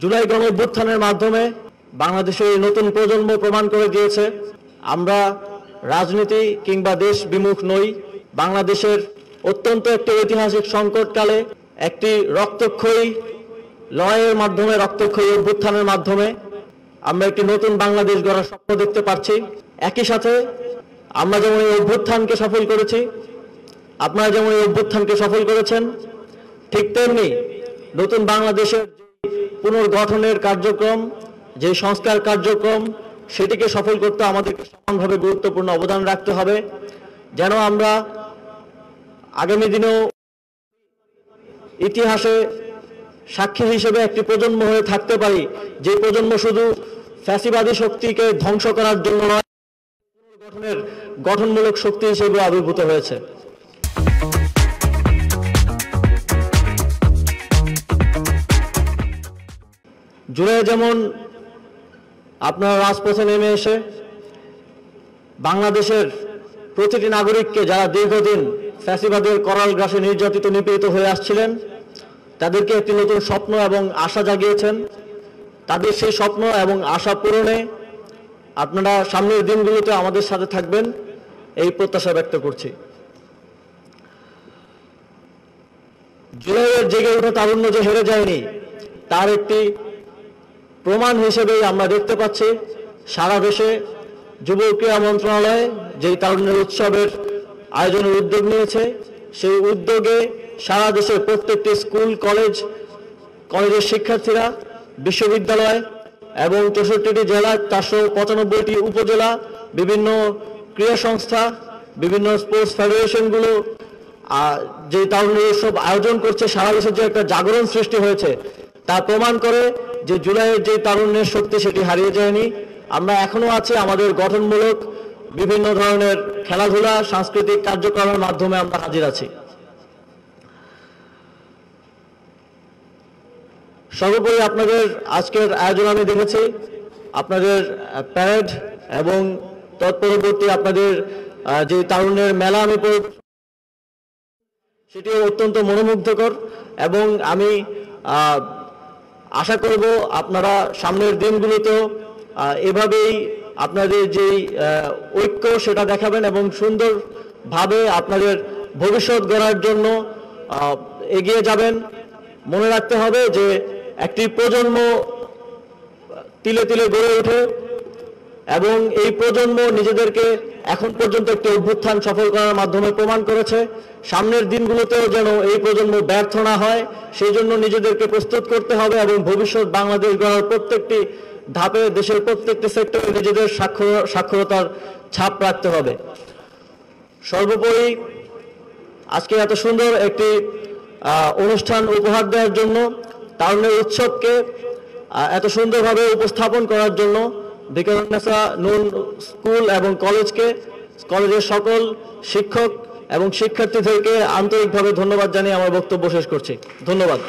জুলাই গণঅভ্যুত্থানের মাধ্যমে বাংলাদেশের নতুন প্রজন্ম প্রমাণ করে দিয়েছে আমরা রাজনীতি কিংবা দেশ বিমুখ নই। বাংলাদেশের অত্যন্ত একটি ঐতিহাসিক সংকটকালে একটি রক্তক্ষয়ী লড়াইয়ের মাধ্যমে, রক্তক্ষয়ী অভ্যুত্থানের মাধ্যমে আমরা একটি নতুন বাংলাদেশ গড়ার স্বপ্ন দেখতে পাচ্ছি। একই সাথে আমরা যেমন এই অভ্যুত্থানকে সফল করেছি, আপনারা যেমন এই অভ্যুত্থানকে সফল করেছেন, ঠিক তেমনি নতুন বাংলাদেশের পুনর্গঠনের কার্যক্রম, যে সংস্কার কার্যক্রম, সেটিকে সফল করতে আমাদেরকে সমানভাবে গুরুত্বপূর্ণ অবদান রাখতে হবে, যেন আমরা আগামী দিনেও ইতিহাসে সাক্ষী হিসেবে একটি প্রজন্ম হয়ে থাকতে পারি, যে প্রজন্ম শুধু ফ্যাসিবাদী শক্তিকে ধ্বংস করার জন্য নয়, পুনর্গঠনের গঠনমূলক শক্তি হিসেবে আবির্ভূত হয়েছে। জুলাই যেমন আপনারা রাজপথে নেমে এসে বাংলাদেশের প্রতিটি নাগরিককে, যারা দীর্ঘদিন ফ্যাসিবাদের করাল গ্রাসে নির্যাতিত নিপীড়িত হয়ে আসছিলেন, তাদেরকে একটি নতুন স্বপ্ন এবং আশা জাগিয়েছেন। তাদের সেই স্বপ্ন এবং আশা পূরণে আপনারা সামনের দিনগুলোতে আমাদের সাথে থাকবেন, এই প্রত্যাশা ব্যক্ত করছি। জুলাইয়ের জেগে ওঠা তারুণ্য যে হেরে যায়নি, তার একটি প্রমাণ হিসেবেই আমরা দেখতে পাচ্ছি সারা দেশে যুব ক্রীড়া মন্ত্রণালয় যেই তারুণ্যের উৎসবের আয়োজনের উদ্যোগ নিয়েছে, সেই উদ্যোগে সারা দেশের প্রত্যেকটি স্কুল, কলেজের শিক্ষার্থীরা, বিশ্ববিদ্যালয় এবং 64টি জেলা, 495টি উপজেলা, বিভিন্ন ক্রীড়া সংস্থা, বিভিন্ন স্পোর্টস ফেডারেশনগুলো যে তারুণ্যের উৎসব আয়োজন করছে, সারা দেশের যে একটা জাগরণ সৃষ্টি হয়েছে, তা প্রমাণ করে যে জুলাইয়ের যে তারুণ্যের শক্তি সেটি হারিয়ে যায়নি। আমরা এখনো আছি, আমাদের গঠনমূলক বিভিন্ন ধরনের খেলাধুলা, সাংস্কৃতিক কার্যক্রমের মাধ্যমে আমরা হাজির আছি। সর্বোপরি আপনাদের আজকের আয়োজন আমি দেখেছি, আপনাদের প্যারেড এবং তৎপরবর্তী আপনাদের যে তারুণ্যের মেলা আমি সেটিও অত্যন্ত মনোমুগ্ধকর, এবং আমি আশা করব আপনারা সামনের দিনগুলোতেও এভাবেই আপনাদের যেই ঐক্য সেটা দেখাবেন এবং সুন্দরভাবে আপনাদের ভবিষ্যৎ গড়ার জন্য এগিয়ে যাবেন। মনে রাখতে হবে যে একটি প্রজন্ম তিলে তিলে গড়ে ওঠে এবং এই প্রজন্ম নিজেদেরকে এখন পর্যন্ত একটি অভ্যুত্থান সফল করার মাধ্যমে প্রমাণ করেছে। সামনের দিনগুলোতেও যেন এই প্রজন্ম ব্যর্থ না হয়, সেই জন্য নিজেদেরকে প্রস্তুত করতে হবে এবং ভবিষ্যৎ বাংলাদেশ গড়ার প্রত্যেকটি ধাপে, দেশের প্রত্যেকটি সেক্টরে নিজেদের সাক্ষরতার ছাপ রাখতে হবে। সর্বোপরি আজকে এত সুন্দর একটি অনুষ্ঠান উপহার দেওয়ার জন্য, তারুণ্যের উৎসবকে এত সুন্দরভাবে উপস্থাপন করার জন্য ভিকারুন্নেসা নূন স্কুল এবং কলেজের সকল শিক্ষক এবং শিক্ষার্থীদেরকে আন্তরিকভাবে ধন্যবাদ জানিয়ে আমার বক্তব্য শেষ করছি। ধন্যবাদ।